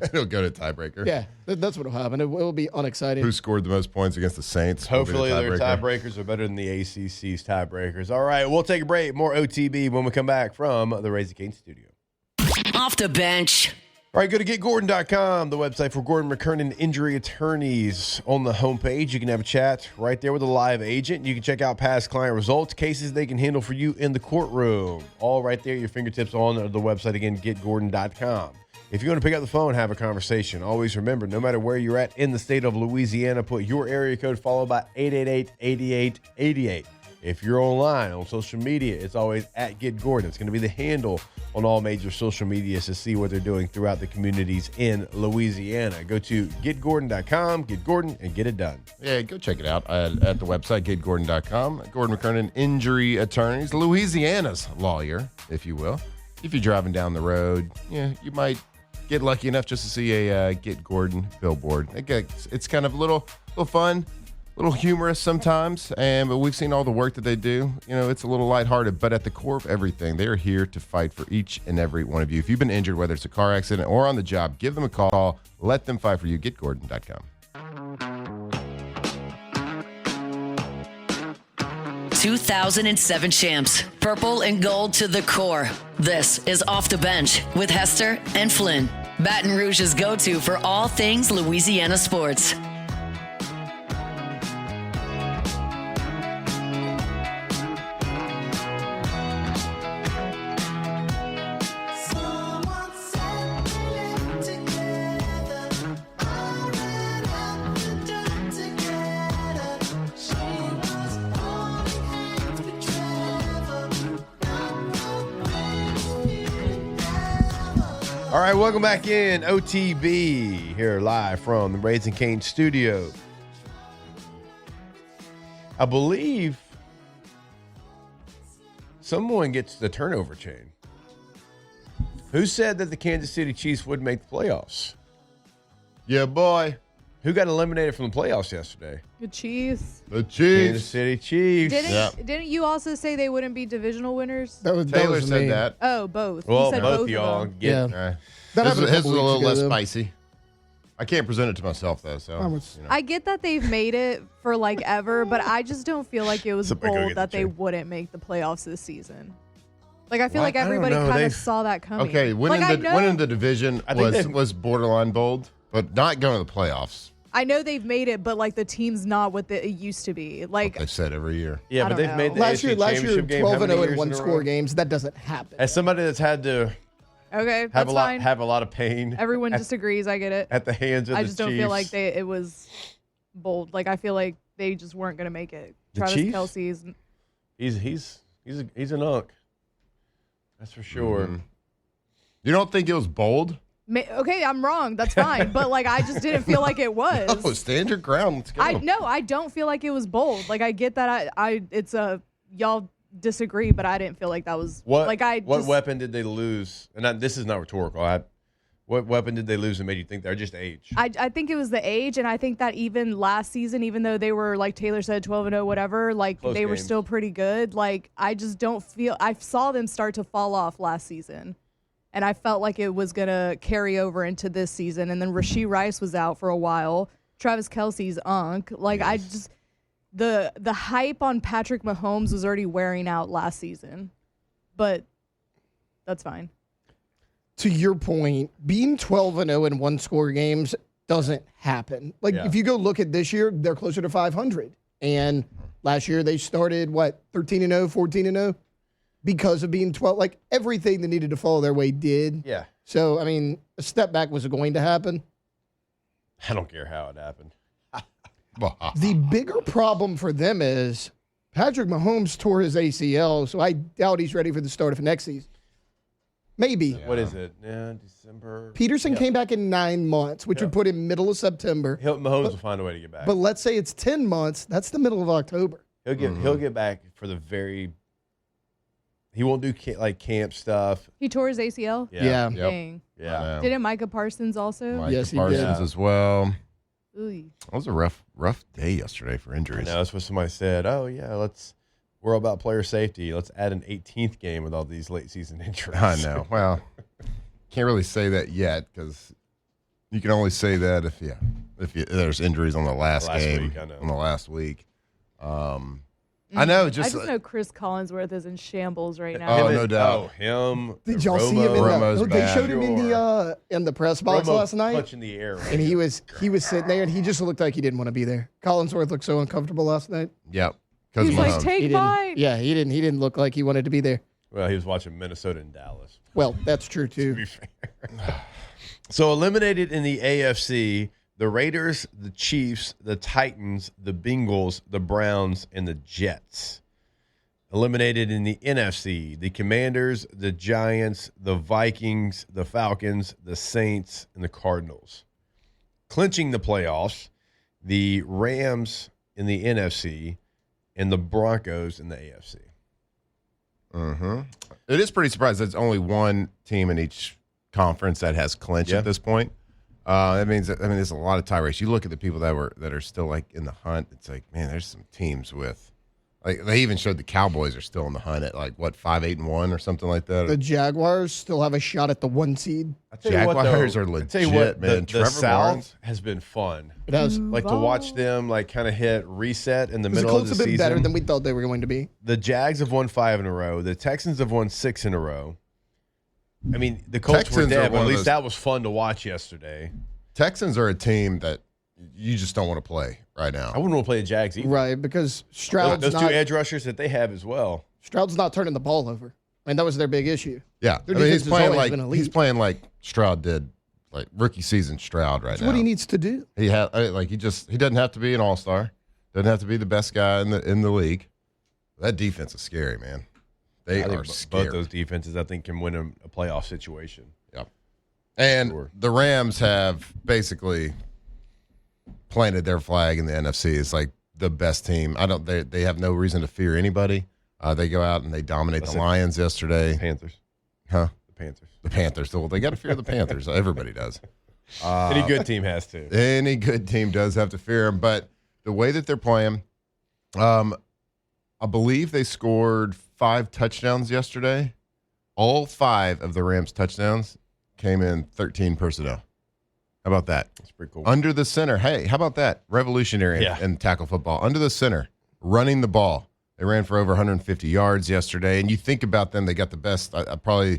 S4: It'll go to tiebreaker.
S6: Yeah, that's what will happen. It will be unexciting.
S4: Who scored the most points against the Saints? will be the
S3: Hopefully their
S4: tiebreaker.
S3: tiebreakers are better than the ACC's tiebreakers. All right, we'll take a break. More OTB when we come back from the Raising Cane studio.
S1: Off the bench.
S3: All right, go to getgordon.com, the website for Gordon McKernan injury attorneys. On the homepage, you can have a chat right there with a live agent. You can check out past client results, cases they can handle for you in the courtroom. All right there, your fingertips on the website again, getgordon.com. If you want to pick up the phone, have a conversation. Always remember, no matter where you're at in the state of Louisiana, put your area code followed by 888-8888. If you're online on social media, it's always at Get Gordon. It's going to be the handle on all major social medias to see what they're doing throughout the communities in Louisiana. Go to getgordon.com, get Gordon, and get it done.
S4: Yeah, go check it out at the website, getgordon.com. Gordon McKernan, injury attorneys, Louisiana's lawyer, if you will. If you're driving down the road, yeah, you might get lucky enough just to see a Get Gordon billboard. It's kind of a little fun, a little humorous sometimes, but we've seen all the work that they do. You know, it's a little lighthearted, but at the core of everything, they are here to fight for each and every one of you. If you've been injured, whether it's a car accident or on the job, give them a call. Let them fight for you. GetGordon.com.
S1: 2007 champs, purple and gold to the core. This is Off the Bench with Hester and Flynn, Baton Rouge's go-to for all things Louisiana sports.
S3: All right, welcome back in OTB here live from the Raising Cane studio. I believe someone gets the turnover chain. Who said that the Kansas City Chiefs would make the playoffs?
S4: Yeah, boy.
S3: Who got eliminated from the playoffs yesterday?
S5: the Chiefs.
S4: The
S3: Kansas
S4: Chiefs.
S3: City Chiefs.
S5: Didn't you also say they wouldn't be divisional winners?
S6: That
S4: Taylor
S6: was
S4: said
S6: me.
S4: that.
S5: Oh, both.
S3: Well,
S5: you said
S3: both
S5: of
S3: y'all
S5: them.
S3: get.
S6: Yeah.
S4: That
S6: That
S4: his
S6: happened
S4: is a
S6: couple
S4: little
S6: weeks
S4: less
S6: ago, though.
S4: spicy. I can't present it to myself, though, so.
S5: I get that they've made it for like ever, but I just don't feel like it was
S3: Somebody go
S5: bold
S3: get
S5: that
S3: the
S5: they
S3: chain.
S5: wouldn't make the playoffs this season. Like I feel
S3: What?
S5: like
S3: I don't
S5: everybody
S3: know.
S5: kind
S3: They've-
S5: of saw that coming.
S4: Okay,
S5: like, I know,
S4: winning the division
S3: I think they've-
S4: was borderline bold, but not going to the playoffs.
S5: I know they've made it, but like the team's not what it used to be. Like
S4: They said every year.
S3: Yeah,
S5: I
S3: but
S5: don't
S3: they've made
S5: know.
S3: the
S6: Last year,
S3: AFC championship game.
S6: 12
S3: how
S6: and
S3: many
S6: 0 in
S3: years
S6: one
S3: in a
S6: score
S3: row?
S6: games. That doesn't happen.
S3: As somebody that's had to
S5: okay,
S3: have
S5: that's
S3: a lot
S5: fine.
S3: have a lot of pain
S5: Everyone
S3: at,
S5: disagrees. I get it.
S3: at the hands of
S5: I
S3: the
S5: just don't feel like
S3: Chiefs.
S5: it was bold. Like I feel like they just weren't going to make it.
S3: The
S5: Travis
S3: Chiefs?
S5: Kelsey's.
S3: He's an unk. That's for sure.
S4: Mhm. You don't think it was bold?
S5: Okay, I'm wrong. That's fine. But like I just didn't feel like it was.
S4: Oh, stand your ground. Let's go.
S5: I don't feel like it was bold. Like I get that it's a y'all disagree, but I didn't feel like that was
S3: What
S5: like
S3: what weapon did they lose? And this is not rhetorical. What weapon did they lose that made you think they're just age?
S5: I think it was the age, and I think that even last season, even though they were like Taylor said, 12-0, whatever, like
S3: Close
S5: they were
S3: games.
S5: still pretty good. Like I just don't feel. I saw them start to fall off last season, and I felt like it was gonna carry over into this season. And then Rashee Rice was out for a while. Travis Kelsey's unk. Like I just. the hype on Patrick Mahomes was already wearing out last season, but that's fine.
S6: To your point, being 12-0 in one-score games doesn't happen. Like, if you go look at this year, they're closer to 500. And last year they started, 13-0, 14-0? Because of being 12. Like, everything that needed to follow their way did.
S3: Yeah.
S6: So, I mean, a step back was going to happen.
S3: I don't care how it happened.
S6: The bigger problem for them is Patrick Mahomes tore his ACL, so I doubt he's ready for the start of next season. Maybe.
S3: Yeah. What is it? Yeah, December.
S6: Peterson came back in 9 months, which would put him middle of September.
S3: Mahomes will find a way to get back.
S6: But let's say it's 10 months. That's the middle of October.
S3: He'll get back for the very. He won't do camp stuff.
S5: He tore his ACL?
S6: Yeah.
S4: Yep.
S5: Dang.
S3: Yeah.
S5: Didn't Micah Parsons also?
S4: Micah
S6: Yes, he
S4: Parsons
S6: did.
S4: as well.
S5: Ooh.
S4: That was a rough day yesterday for
S3: I
S4: injuries.
S3: know that's what somebody said. Oh yeah, we're all about player safety. Let's add an 18th game with all these late season injuries.
S4: I know. Well, can't really say that yet because you can only say that if there's injuries on the last game,
S3: week, I know.
S4: on the last week. I know.
S5: I
S4: Just
S5: just know Chris Collinsworth is in shambles right now.
S4: Oh, no doubt.
S3: Him.
S6: Did y'all see him
S4: Romo's
S6: they
S4: bad.
S6: showed him in the press box
S3: Romo
S6: last night?
S3: punching the air. Right
S6: And he was sitting there, and he just looked like he didn't want to be there. Collinsworth looked so uncomfortable last night.
S4: Yep. Because
S5: He's like,
S6: He
S5: take
S6: didn't,
S5: mine.
S6: yeah, he didn't look like he wanted to be there.
S3: Well, he was watching Minnesota and Dallas.
S6: Well, that's true
S3: To
S6: too.
S3: be fair. So eliminated in the AFC, the Raiders, the Chiefs, the Titans, the Bengals, the Browns, and the Jets. Eliminated in the NFC, the Commanders, the Giants, the Vikings, the Falcons, the Saints, and the Cardinals. Clinching the playoffs, the Rams in the NFC and the Broncos in the AFC.
S4: It is pretty surprising. There's only one team in each conference that has clinched at this point. That means there's a lot of tie race. You look at the people that are still like in the hunt. It's like, man, there's some teams with. Like they even showed the Cowboys are still in the hunt at 5-8-1 or something like that.
S6: The Jaguars still have a shot at the 1 seed.
S4: Jaguars are legit, man.
S3: The
S4: Trevor
S3: South
S4: Lawrence
S3: has been fun.
S6: It has.
S3: Like to watch them kind of hit reset in the
S6: The
S3: middle
S6: Colts
S3: of
S6: have
S3: the
S6: been better
S3: season.
S6: than we thought they were going to be.
S3: The Jags have won 5 in a row. The Texans have won 6 in a row. I mean, the Colts
S4: Texans
S3: were
S4: are
S3: dead, but
S4: one
S3: at
S4: of
S3: least
S4: those-
S3: that was fun to watch yesterday.
S4: Texans are a team that you just don't want to play right now.
S3: I wouldn't want to play the Jags either.
S6: Right, because Stroud's
S3: Those two
S6: not,
S3: edge rushers that they have as well.
S6: Stroud's not turning the ball over. And that was their big issue.
S4: Yeah,
S6: Their
S4: I mean,
S6: defense has always been elite.
S4: he's playing like Stroud did, like rookie season Stroud right
S6: That's
S4: now.
S6: what he needs to do.
S4: He doesn't have to be an all-star, doesn't have to be the best guy in the league. That defense is scary, man. They
S3: I
S4: are
S3: think
S4: scary.
S3: both those defenses, I think, can win a playoff situation.
S4: Yep. And
S3: Sure.
S4: the Rams have basically planted their flag in the NFC. It's like the best team. They have no reason to fear anybody. They go out and they dominate the Lions yesterday.
S3: Panthers.
S4: Huh?
S3: The Panthers.
S4: The Panthers. Well, they got to fear the Panthers. Everybody does.
S3: Any good team has to.
S4: Any good team does have to fear them. But the way that they're playing, I believe they scored 5 touchdowns yesterday. All 5 of the Rams' touchdowns came in 13 personnel. How about that?
S3: That's pretty cool.
S4: Under the center. Hey, how about that? Revolutionary in tackle football. Under the center, running the ball. They ran for over 150 yards yesterday. And you think about them, they got the best. It's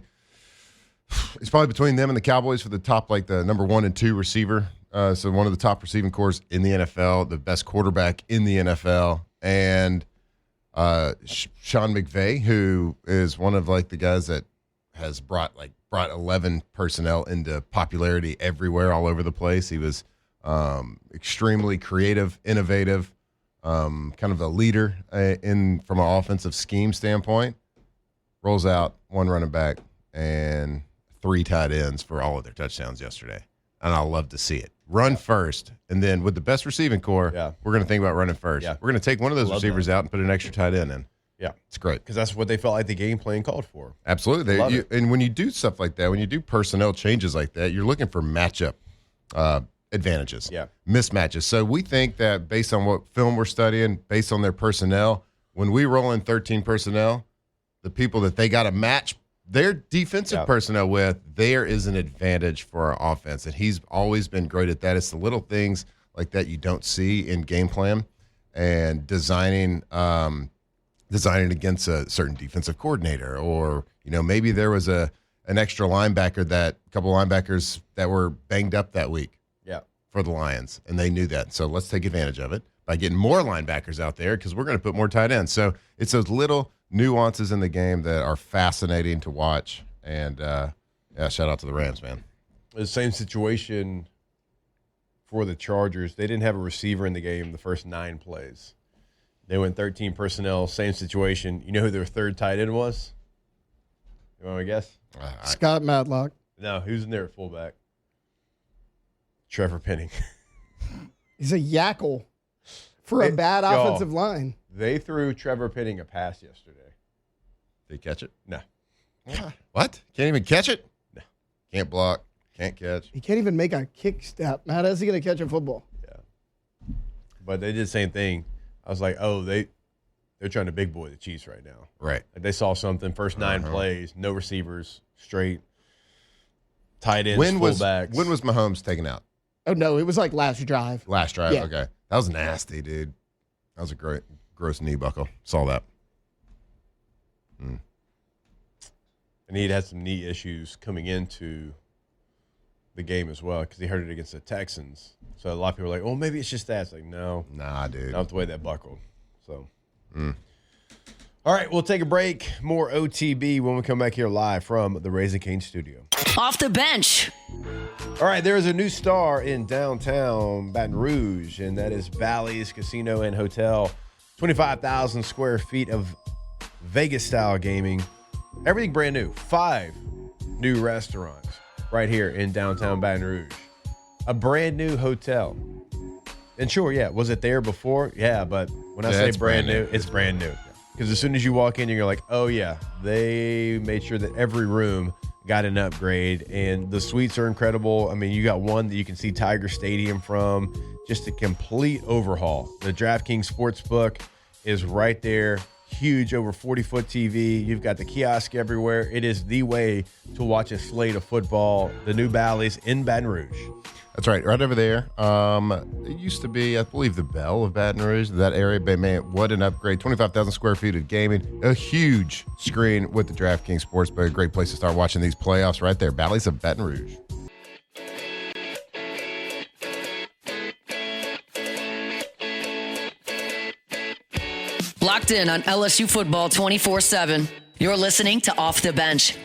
S4: probably between them and the Cowboys for the top, like the number 1 and 2 receiver. So one of the top receiving corps in the NFL, the best quarterback in the NFL. And Sean McVay, who is one of like the guys that has brought 11 personnel into popularity everywhere, all over the place. He was extremely creative, innovative, kind of a leader from an offensive scheme standpoint. Rolls out 1 running back and 3 tight ends for all of their touchdowns yesterday. And I love to see it. Run first, and then with the best receiving core, we're going to think about running first. Yeah. We're going to take one of those receivers out and put an extra tight end in.
S3: Yeah.
S4: It's great.
S3: Because that's what they felt like the game plan called for.
S4: Absolutely. And when you do stuff like that, when you do personnel changes like that, you're looking for matchup advantages, mismatches. So we think that based on what film we're studying, based on their personnel, when we roll in 13 personnel, the people that they got to match their defensive personnel with, there is an advantage for our offense. And he's always been great at that. It's the little things like that you don't see in game plan. and designing against a certain defensive coordinator, or maybe there was an extra linebacker, that couple linebackers that were banged up that week.
S3: Yeah.
S4: For the Lions, and they knew that. So let's take advantage of it by getting more linebackers out there, because we're going to put more tight ends. So it's those little nuances in the game that are fascinating to watch. And shout out to the Rams, man.
S3: The same situation for the Chargers. They didn't have a receiver in the game the first 9 plays. They went 13 personnel, same situation. You know who their third tight end was? You want to guess?
S6: Scott Matlock.
S3: No, who's in there at fullback? Trevor Penning.
S6: He's a yackle for a bad offensive line.
S3: They threw Trevor Penning a pass yesterday.
S4: Did he catch it?
S3: No.
S4: What? Can't even catch it?
S3: No.
S4: Can't block. Can't catch.
S6: He can't even make a kick step. Matt, how's he going to catch a football?
S3: Yeah. But they did the same thing. I was like, they're trying to big boy the Chiefs right now.
S4: Right.
S3: Like they saw something. First 9 plays, no receivers, straight tight ends, fullbacks.
S4: When was Mahomes taken out?
S6: Oh, no, it was like last drive.
S4: Last drive?
S6: Yeah.
S4: Okay. That was nasty, dude. That was a gross knee buckle. Saw that.
S3: And he'd had some knee issues coming into the game as well, because he hurt it against the Texans. So a lot of people are like, maybe it's just that. It's like, no.
S4: Nah, dude.
S3: Not the way that buckled. So. All right, we'll take a break. More OTB when we come back here live from the Raising Cane's studio.
S1: Off the bench.
S3: All right, there is a new star in downtown Baton Rouge, and that is Bally's Casino and Hotel. 25,000 square feet of Vegas-style gaming. Everything brand new. 5 new restaurants right here in downtown Baton Rouge. A brand new hotel. And sure, was it there before? Yeah, but when I say brand new, it's brand new. Because as soon as you walk in, you're like, oh, yeah, they made sure that every room got an upgrade. And the suites are incredible. I mean, you got one that you can see Tiger Stadium from. Just a complete overhaul. The DraftKings Sportsbook is right there. Huge, over 40-foot TV. You've got the kiosk everywhere. It is the way to watch a slate of football. The new Bally's in Baton Rouge.
S4: That's right over there. It used to be, I believe, the Belle of Baton Rouge, that area. But man, what an upgrade. 25,000 square feet of gaming. A huge screen with the DraftKings Sportsbook. A great place to start watching these playoffs right there. Bally's of Baton Rouge.
S1: Locked in on LSU football 24/7. You're listening to Off the Bench.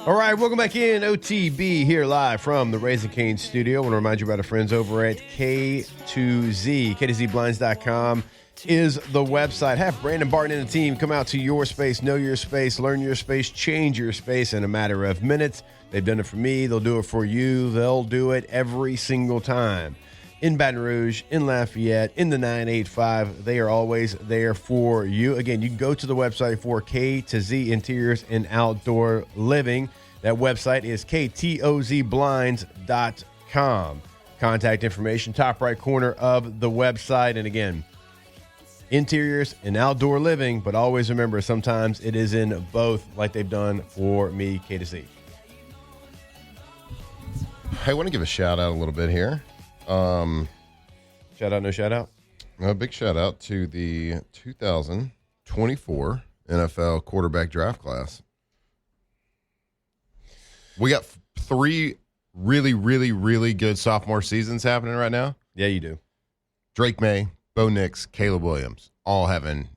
S3: All right, welcome back in. OTB here live from the Raising Cane's studio. I want to remind you about our friends over at K2Z. K2ZBlinds.com is the website. Have Brandon Barton and the team come out to your space, know your space, learn your space, change your space in a matter of minutes. They've done it for me. They'll do it for you. They'll do it every single time. In Baton Rouge, in Lafayette, in the 985. They are always there for you. Again, you can go to the website for K2Z Interiors and Outdoor Living. That website is ktozblinds.com. Contact information, top right corner of the website. And again, interiors and outdoor living, but always remember, sometimes it is in both, like they've done for me, K2Z.
S4: I want to give a shout out a little bit here.
S3: Shout out, no shout out?
S4: A big shout out to the 2024 NFL quarterback draft class. We got 3 really, really, really good sophomore seasons happening right now.
S3: Yeah, you do.
S4: Drake May, Bo Nix, Caleb Williams, all having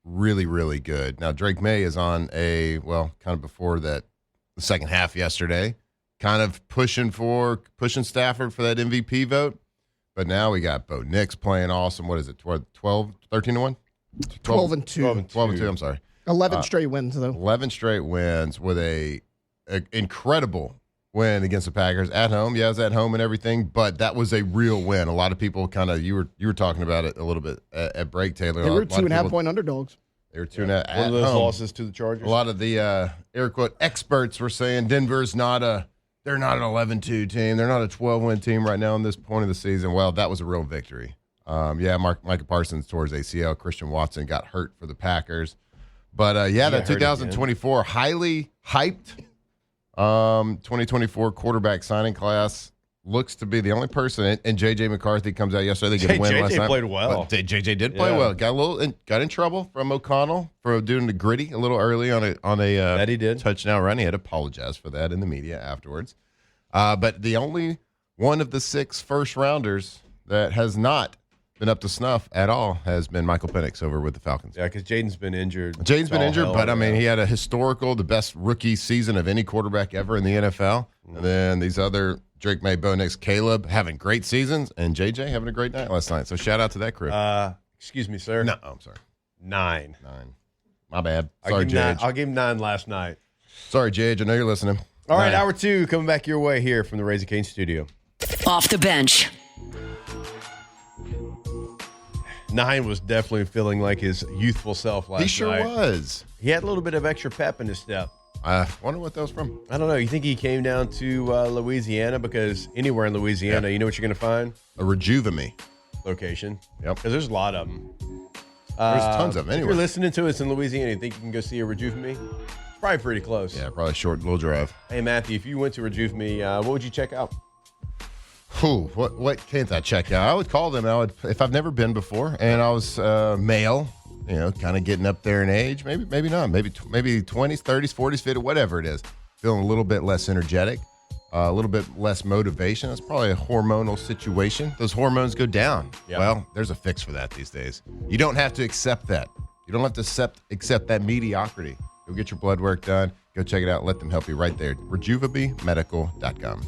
S4: really, really good. Now, Drake May is on kind of before that, the second half yesterday, kind of pushing Stafford for that MVP vote. But now we got Bo Nix playing awesome. What is it, 13-1?
S6: 12-2.
S4: 12-2, I'm sorry.
S6: 11 straight wins, though. 11
S4: straight wins with a incredible win against the Packers at home. Yeah, it was at home and everything, but that was a real win. A lot of people you were talking about it a little bit at break, Taylor.
S6: They were 2.5 point underdogs.
S4: They were 2.5 at
S3: One of those
S4: home.
S3: losses to the Chargers.
S4: A lot of the air quote experts were saying Denver's not a they're not an 11-2 team. They're not a 12-win team right now in this point of the season. Well, that was a real victory. Micah Parsons tore his ACL. Christian Watson got hurt for the Packers. But, that 2024 highly hyped 2024 quarterback signing class looks to be the only person. And J.J. McCarthy comes out yesterday. They get a win last night.
S3: J.J. played well.
S4: J.J. did play well. Got in trouble from O'Connell for doing the gritty a little early on a
S3: that he did.
S4: touchdown run. He had to apologize for that in the media afterwards. But the only one of the 6 first-rounders that has not been up to snuff at all has been Michael Penix over with the Falcons.
S3: Yeah, because Jaden's been injured.
S4: But I mean, he had a historical, the best rookie season of any quarterback ever in the NFL. And then these other Drake May, Bo Nix, Caleb having great seasons, and JJ having a great night last night. So shout out to that crew.
S3: Excuse me, sir.
S4: No, I'm sorry.
S3: 9.
S4: My bad. Sorry, Jage.
S3: I'll give him 9 last night.
S4: Sorry, Jage. I know you're listening.
S3: All right, hour 2 coming back your way here from the Raising Cane studio.
S1: Off the bench.
S3: 9 was definitely feeling like his youthful self last night.
S4: He sure was.
S3: He had a little bit of extra pep in his step.
S4: I wonder what that was from.
S3: I don't know. You think he came down to Louisiana? Because anywhere in Louisiana, you know what you're going to find?
S4: A Rejuve-me
S3: location.
S4: Yep.
S3: Because there's a lot of them.
S4: There's tons of them. Anyway.
S3: If you're listening to us in Louisiana, you think you can go see a Rejuve-me? It's probably pretty close.
S4: Yeah, probably a short little drive.
S3: Hey, Matthew, if you went to Rejuve-me, what would you check out?
S4: What can't I check out? I would call them. If I've never been before, and I was male, kind of getting up there in age, maybe not, maybe 20s, 30s, 40s, 50s, whatever it is, feeling a little bit less energetic, a little bit less motivation. That's probably a hormonal situation. Those hormones go down.
S3: Yep.
S4: Well, there's a fix for that these days. You don't have to accept that. You don't have to accept that mediocrity. Go get your blood work done. Go check it out. Let them help you right there. RejuveMeMedical.com.